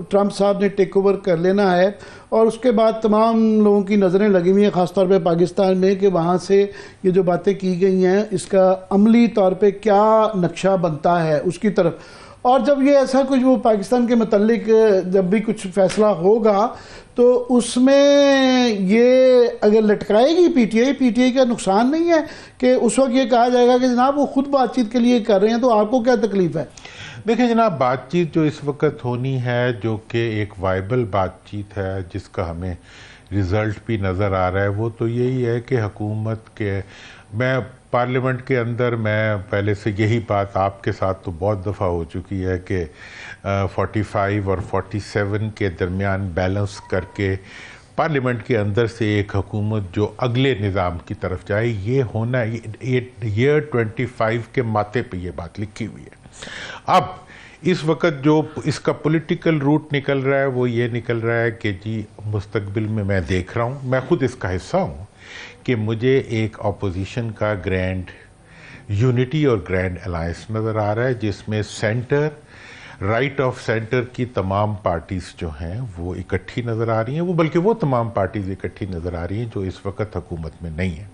ٹرمپ صاحب نے ٹیک اوور کر لینا ہے، اور اس کے بعد تمام لوگوں کی نظریں لگی ہوئی ہیں، خاص طور پہ پاکستان میں، کہ وہاں سے یہ جو باتیں کی گئی ہیں اس کا عملی طور پہ کیا نقشہ بنتا ہے اس کی طرف۔ اور جب یہ ایسا کچھ وہ پاکستان کے متعلق جب بھی کچھ فیصلہ ہوگا تو اس میں یہ اگر لٹکائے گی پی ٹی آئی کا نقصان نہیں ہے کہ اس وقت یہ کہا جائے گا کہ جناب وہ خود بات چیت کے لیے کر رہے ہیں، تو آپ کو کیا تکلیف ہے؟ دیکھیں جناب، بات چیت جو اس وقت ہونی ہے، جو کہ ایک وائبل بات چیت ہے جس کا ہمیں رزلٹ بھی نظر آ رہا ہے، وہ تو یہی ہے کہ حکومت کے، میں پارلیمنٹ کے اندر میں پہلے سے یہی بات آپ کے ساتھ تو بہت دفعہ ہو چکی ہے کہ 45 اور 47 کے درمیان بیلنس کر کے پارلیمنٹ کے اندر سے ایک حکومت جو اگلے نظام کی طرف جائے، یہ ہونا ایئر 25 کے ماتھے پہ یہ بات لکھی ہوئی ہے۔ اب اس وقت جو اس کا پولیٹیکل روٹ نکل رہا ہے وہ یہ نکل رہا ہے کہ جی مستقبل میں دیکھ رہا ہوں، میں خود اس کا حصہ ہوں، کہ مجھے ایک اپوزیشن کا گرینڈ یونٹی اور گرینڈ الائنس نظر آ رہا ہے، جس میں سینٹر، رائٹ آف سینٹر کی تمام پارٹیز جو ہیں وہ اکٹھی نظر آ رہی ہیں، وہ بلکہ وہ تمام پارٹیز اکٹھی نظر آ رہی ہیں جو اس وقت حکومت میں نہیں ہیں۔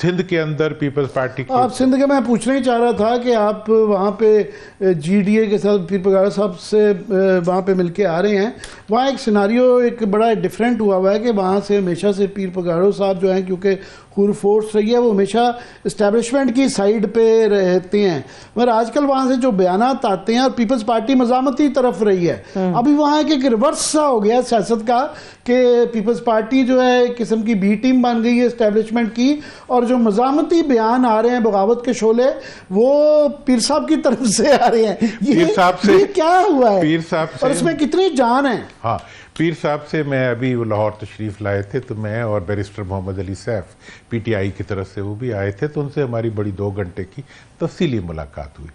سندھ کے اندر پیپلز پارٹی کی، آپ سندھ کے، میں پوچھنا ہی چاہ رہا تھا کہ آپ وہاں پہ جی ڈی اے کے ساتھ پیر پگاڑا صاحب سے وہاں پہ مل کے آ رہے ہیں، وہاں ایک سیناریو ایک بڑا ڈیفرنٹ ہوا ہے کہ وہاں سے ہمیشہ سے پیر پگاڑا صاحب جو ہیں، کیونکہ خور فورس رہی ہے، وہ ہمیشہ اسٹیبلشمنٹ کی سائیڈ پہ رہتے ہیں، مگر آج کل وہاں سے جو بیانات آتے ہیں، اور پیپلز پارٹی مزاحمتی طرف رہی ہے، ابھی وہاں ایک ریورس سا ہو گیا سیاست کا کہ پیپلز پارٹی جو ہے ایک قسم کی بی ٹیم بن گئی ہے اسٹیبلشمنٹ کی، اور جو مزاحمتی بیان آ رہے ہیں، بغاوت کے شعلے، وہ پیر صاحب کی طرف سے آ رہے ہیں۔ پیر صاحب سے یہ کیا ہوا ہے، پیر صاحب سے، اور اس میں کتنی جان ہے؟ ہاں، پیر صاحب سے میں ابھی لاہور تشریف لائے تھے، تو میں اور barrister Muhammad Ali Saif P T I کی طرف سے وہ بھی آئے تھے، تو ان سے ہماری بڑی 2 گھنٹے کی تفصیلی ملاقات ہوئی۔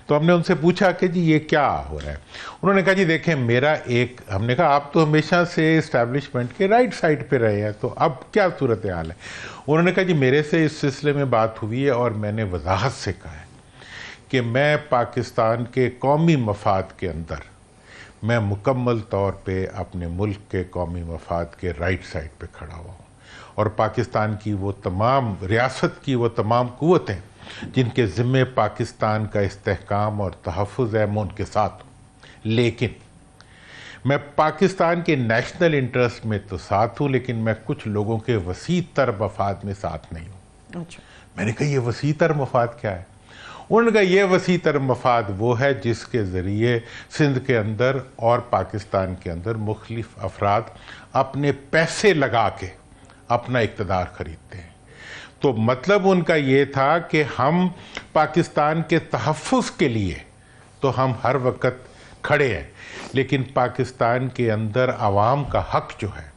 تو ہم نے ان سے پوچھا کہ جی یہ کیا ہو رہا ہے؟ انہوں نے کہا جی دیکھیں میرا ایک، ہم نے کہا آپ تو ہمیشہ سے اسٹیبلشمنٹ کے رائٹ سائڈ پہ رہے ہیں، تو اب کیا صورتحال ہے؟ انہوں نے کہا جی میرے سے اس سلسلے میں بات ہوئی ہے، اور میں نے وضاحت سے کہا ہے کہ میں پاکستان کے قومی مفاد کے اندر میں مکمل طور پہ اپنے ملک کے قومی مفاد کے رائٹ سائڈ پہ کھڑا ہوا ہوں، اور پاکستان کی وہ تمام، ریاست کی وہ تمام قوتیں جن کے ذمے پاکستان کا استحکام اور تحفظ ہے، میں ان کے ساتھ ہوں، لیکن میں پاکستان کے نیشنل انٹرسٹ میں تو ساتھ ہوں، لیکن میں کچھ لوگوں کے وسیع تر مفاد میں ساتھ نہیں ہوں۔ میں نے کہا یہ وسیع تر مفاد کیا ہے؟ انہوں نے کہا یہ وسیع تر مفاد وہ ہے جس کے ذریعے سندھ کے اندر اور پاکستان کے اندر مختلف افراد اپنے پیسے لگا کے اپنا اقتدار خریدتے ہیں۔ تو مطلب ان کا یہ تھا کہ ہم پاکستان کے تحفظ کے لیے تو ہم ہر وقت کھڑے ہیں، لیکن پاکستان کے اندر عوام کا حق جو ہے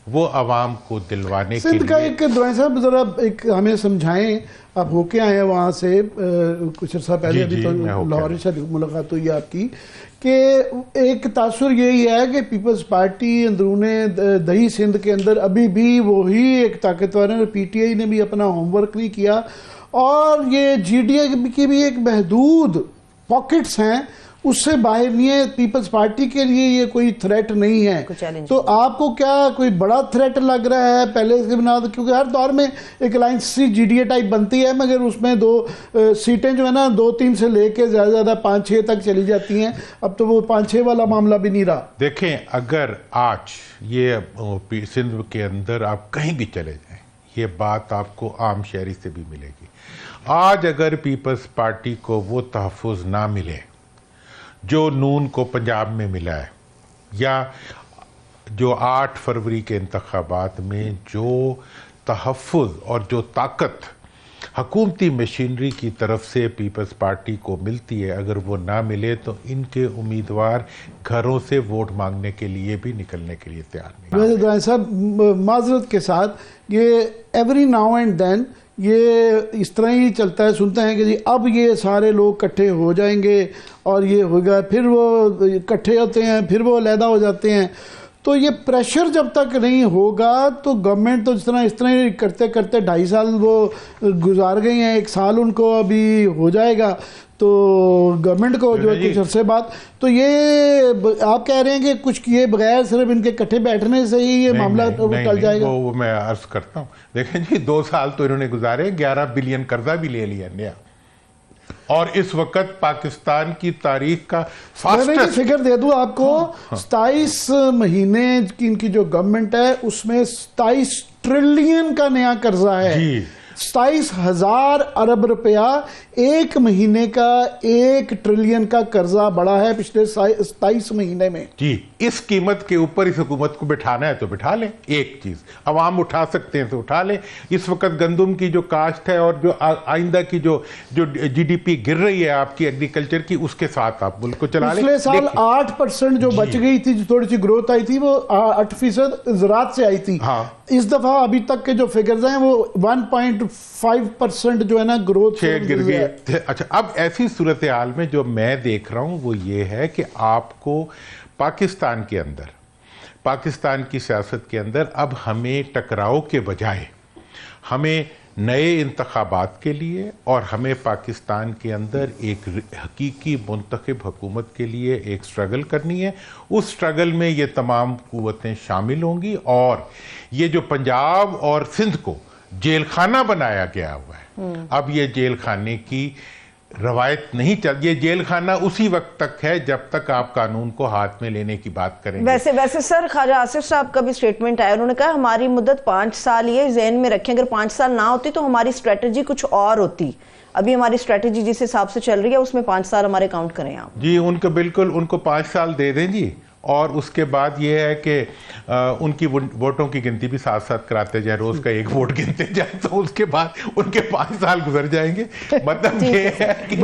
वो आवाम को दिलवाने के सिंध का लिए। एक दुआई साहब ज़रा एक हमें समझाएं, आप होके आए हैं वहाँ से कुछ अर्सा पहले, अभी तो लाहौर से मुलाकात हुई आपकी, कि एक तासुर यही है कि पीपल्स पार्टी अंदरूने दही सिंध के अंदर अभी भी वही एक ताकतवर है, पीटीआई ने भी अपना होमवर्क नहीं किया, और ये जीडीए की भी एक महदूद पॉकेट्स हैं, उससे बाहर नहीं है। पीपल्स पार्टी के लिए ये कोई थ्रेट नहीं है। तो आपको क्या कोई बड़ा थ्रेट लग रहा है पहले इसके बिना? क्योंकि हर दौर में एक अलायंस सी जीडीए टाइप बनती है, मगर उसमें 2 सीटें जो है ना 2-3 से लेके ज़्यादा 5-6 तक चली जाती हैं। अब तो वो 5-6 वाला मामला भी नहीं रहा। देखें, अगर आज ये सिंध के अंदर आप कहीं भी चले जाएं, ये बात आपको आम शहरी से भी मिलेगी। आज अगर पीपल्स पार्टी को वो तहफ़्फ़ुज़ ना मिले जो नून को पंजाब में मिला है, या जो 8 फरवरी के इंतखाबात में जो तहफ़्फ़ुज़ और जो ताकत हकूमती मशीनरी की तरफ से पीपल्स पार्टी को मिलती है, अगर वो ना मिले तो इनके उम्मीदवार घरों से वोट मांगने के लिए भी निकलने के लिए तैयार नहीं। वैसे साहब माजरत के साथ, ये एवरी नाउ एंड देन ये इस तरह ही चलता है, सुनते हैं कि जी अब ये सारे लोग इकट्ठे हो जाएंगे और ये होगा, फिर वो इकट्ठे होते हैं, फिर वो अलहदा हो जाते हैं। तो ये प्रेशर जब तक नहीं होगा तो गवर्नमेंट तो इस तरह ही करते करते 2.5 साल वो गुजार गए हैं, 1 साल उनको अभी हो जाएगा, तो गवर्नमेंट को जो कुछ अरसे बाद, तो ये आप कह रहे हैं कि कुछ किए बगैर सिर्फ इनके इकट्ठे बैठने से ही ये मामला टल जाएगा? वो मैं अर्ज करता हूँ, देखें जी 2 साल तो इन्होंने गुजारे, 11 बिलियन कर्जा भी ले लिया नया, और इस वक्त पाकिस्तान की तारीख का फास्टेस्ट फिगर दे दूं आपको, 27 महीने की इनकी जो गवर्नमेंट है उसमें 27 ट्रिलियन का नया कर्जा है। 27,000 अरब रुपया, 1 महीने का 1 ट्रिलियन का कर्जा बढ़ा है पिछले 27 महीने में। जी, इस कीमत के ऊपर इस हुकूमत को बिठाना है तो बिठा लें। एक चीज अवाम उठा सकते हैं तो उठा लें। इस वक्त गंदम की जो काश्त है और जो आइंदा की जो जीडीपी गिर रही है आपकी एग्रीकल्चर की, उसके साथ आप मुल्क को चला लें। पिछले साल 8% जो बच गई थी, जो थोड़ी सी ग्रोथ आई थी, वो 8% ज़राअत से आई थी। हाँ। इस दफा अभी तक के जो फिगर्स हैं वो 1.5% जो है ना ग्रोथ गिर गई। अच्छा, अब ऐसी सूरत हाल में जो मैं देख रहा हूं वो ये है कि आपको पाकिस्तान के अंदर, पाकिस्तान की सियासत के अंदर अब हमें टकराव के बजाय हमें नए इंतखाबात के लिए और हमें पाकिस्तान के अंदर एक हकीकी मुंतखब हुकूमत के लिए एक स्ट्रगल करनी है। उस स्ट्रगल में ये तमाम कुव्वतें शामिल होंगी, और ये जो पंजाब और सिंध को जेल खाना बनाया गया हुआ है, अब ये जेल खाने की रवायत नहीं चल, ये जेल खाना उसी वक्त तक है जब तक आप कानून को हाथ में लेने की बात करेंगे। वैसे सर, ख्वाजा आसिफ साहब का भी स्टेटमेंट आया, उन्होंने कहा हमारी मुद्दत 5 साल, ये जहन में रखें, अगर 5 साल ना होती तो हमारी स्ट्रेटजी कुछ और होती। अभी हमारी स्ट्रेटजी जिस हिसाब से चल रही है उसमें 5 साल हमारे काउंट करें आप। जी, उनको बिल्कुल, उनको 5 साल दे दें जी, और उसके बाद ये है कि उनकी वोटों की गिनती भी साथ साथ कराते जाए, रोज का 1 वोट गिनते जाए, तो उसके बाद उनके 5 साल गुजर जाएंगे। मतलब ये है कि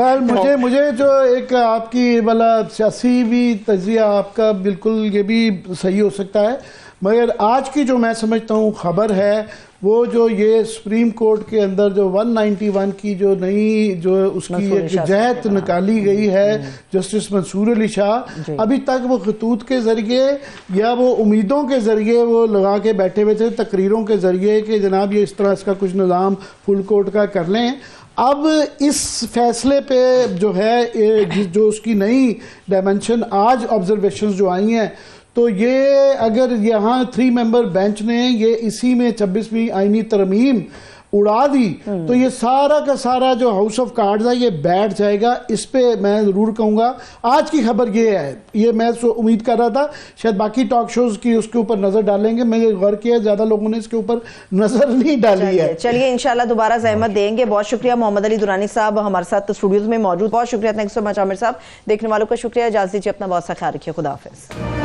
मुझे जो एक आपकी वाला सियासी भी तजिया आपका बिल्कुल ये भी सही हो सकता है, मगर आज की जो मैं समझता हूँ खबर है वो जो ये सुप्रीम कोर्ट के अंदर जो 191 की जो नई जो उसकी एक जहत निकाली गई है जस्टिस मंसूर अली शाह, अभी तक वो खतूत के जरिए या वो उम्मीदों के जरिए वो लगा के बैठे हुए थे, तकरीरों के जरिए कि जनाब ये इस तरह इसका कुछ निज़ाम फुल कोर्ट का कर लें। अब इस फैसले पे जो है जो उसकी नई डायमेंशन आज ऑब्जर्वेशंस जो आई हैं, तो ये अगर यहाँ 3 मेंबर बेंच ने ये इसी में 26वीं आईनी तरमीम उड़ा दी तो ये सारा का सारा जो हाउस ऑफ कार्ड्स है ये बैठ जाएगा। इस पे मैं ज़रूर कहूँगा आज की खबर ये है, ये मैं उम्मीद कर रहा था शायद बाकी टॉक शोज़ की उसके ऊपर नज़र डालेंगे, मैंने गौर किया ज़्यादा लोगों ने इसके ऊपर नज़र नहीं डाली है। चलिए इंशाल्लाह दोबारा ज़हमत देंगे। बहुत शुक्रिया मोहम्मद अली दुरानी साहब हमारे साथ स्टूडियोज़ में मौजूद, बहुत शुक्रिया, थैंक्स सो मच आमिर साहब। देखने वालों का शुक्रिया, इजाज़त दीजिए, अपना बहुत सा ख्याल रखिए, खुदा हाफिज़।